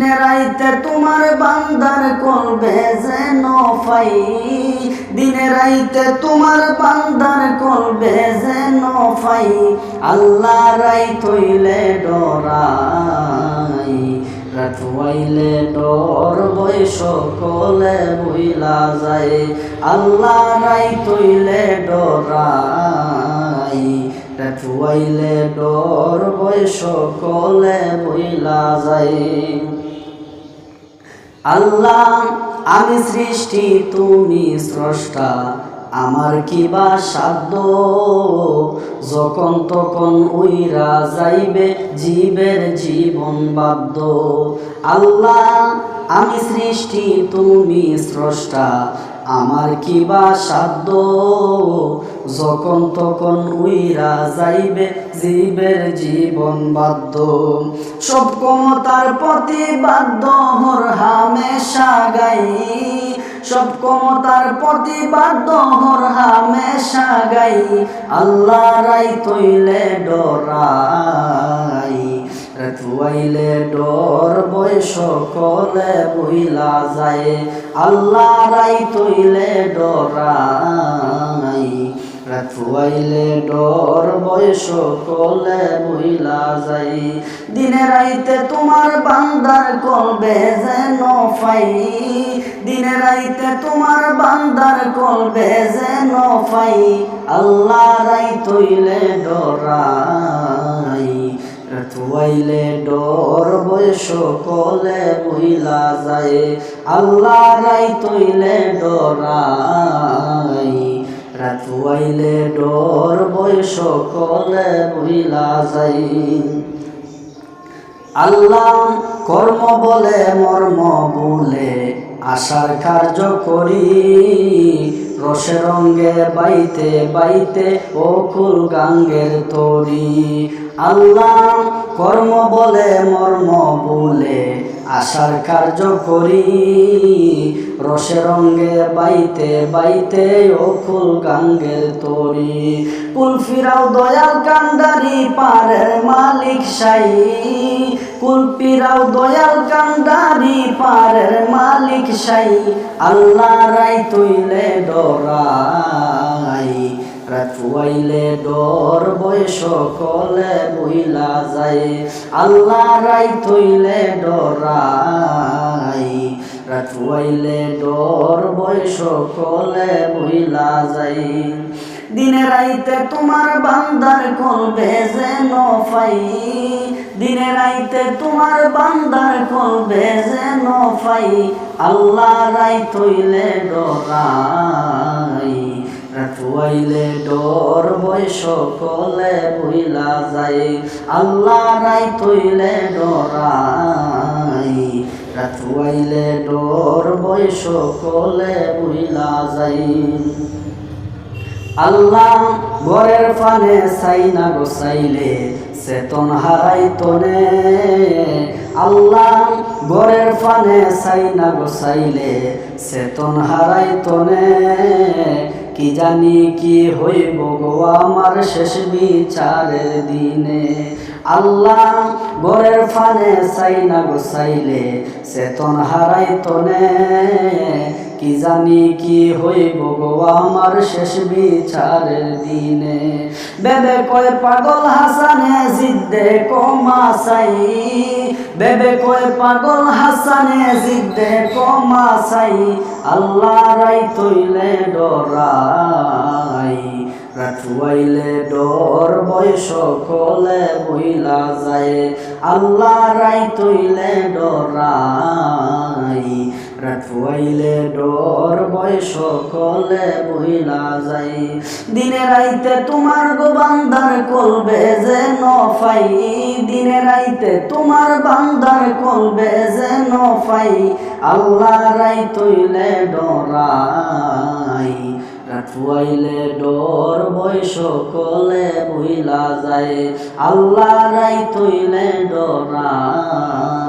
দিনে রাইতে তোমার বান্দার কলবে যেন ফাই, দিনে রাইতে তোমার বান্দার কলবে যেন ফাই। আল্লাহ রাইত হইলে ডরাই, রাত হইলে ডর বই সকলে ভুইলা যায়। আল্লাহ রাইত হইলে ডরাই, রাত হইলে ডর বই সকলে ভুইলা যায়। আল্লাহ আমি সৃষ্টি তুমি স্রষ্টা, আমার কিবা সাধ্য, যখন তখন উইরা যাইবে জীবের জীবন বাধ্য। আল্লাহ আমি সৃষ্টি তুমি স্রষ্টা, আমার কিবা সাধ্য, যখন তখন উইরা যাইবে জীবের জীবন বাধ্য। সব ক্ষমতার প্রতিবাদ্য হর হামেশা গাই, সব ক্ষমতার প্রতিবাদ্য হর হামেশা গাই। আল্লাহ রাইত হইলে ডরাই, রাত হইলে ডর বই সকলে ভুইলা যায়। আল্লাহ রাইত হইলে ডরাই, রাত হইলে ডর বই সকলে ভুইলা যায়। দিনে রাইতে তোমার বান্দার কলবে যেন ফাই, দিনে রাইতে তোমার বান্দার কলবে যেন ফাই। আল্লাহ রাইত হইলে ডরাই, রাত হইলে ডর বই সকলে ভুইলা যায়। আল্লাহ রাইত হইলে ডরাই, রাত হইলে ডর বই সকলে ভুইলা যায়। আল্লাহ কর্ম বলে মর্ম বলে আশার কার্য করি, রসে রঙ্গে বাইতে বাইতে অকুল গাঙ্গের তরি। আল্লাহ কর্ম বলে মর্ম বলে আশার কার্য করি, রসে রঙ্গে বাইতে বাইতে অকুল গাঙ্গের তরি। কুল ফিরাও দয়াল কান্ডারি পারের মালিক সাই, কুল ফিরাও দয়াল কান্ডারি পারের মালিক সাই। আল্লাহ রাইত হইলে ডরাই, রাত হইলে ডর বই সকলে ভুইলা যায়। আল্লাহ রাইত হইলে ডরাই, রাত হইলে ডর বই সকলে ভুইলা যায়। দিনে রাইতে তোমার বান্দার কলবে যেন ফাই, দিনে রাইতে তোমার বান্দার কলবে যেন ফাই। আল্লাহ রাইত হইলে ডরাই, রাত হইলে ডর বই সকলে ভুইলা যায়। আল্লাহ রাইত হইলে ডরাই, রাত হইলে ডর বই সকলে ভুইলা যায়। আল্লাহ ঘরের ফানে চাইনা গোসাইলে চেতন হারাইতনে, আল্লাহ ঘরের ফানে চাইনা গোসাইলে চেতন হারাইতনে। কি জানি কি হইব গো আমার শেষ বিচারের দিনে। আল্লাহ ঘরের ফানে চাইনা গোসাইলে চেতন হারাইতনে, কি জানি কি হইব গো আমার শেষ বিচারের দিনে। বেবে কয় পাগল হাসানে জিদ্দে কমা চাই, বেবে কয় পাগল হাসানে জিদ্দে কমা চাই। আল্লাহ রাইত হইলে ডরাই, রাত হইলে ডর বই সকলে ভুইলা যায়। আল্লাহ রাইত হইলে ডরাই, রাত হইলে ডর বই সকলে ভুইলা যায়। দিনে রাইতে তোমার গো বান্দার কলবে যেন ফাই, দিনে রাইতে তোমার বান্দার কলবে যেন ফাই। আল্লাহ রাইত হইলে ডরাই, রাত হইলে ডর বই সকলে ভুইলা যায়। আল্লাহ রাইত হইলে ডরাই।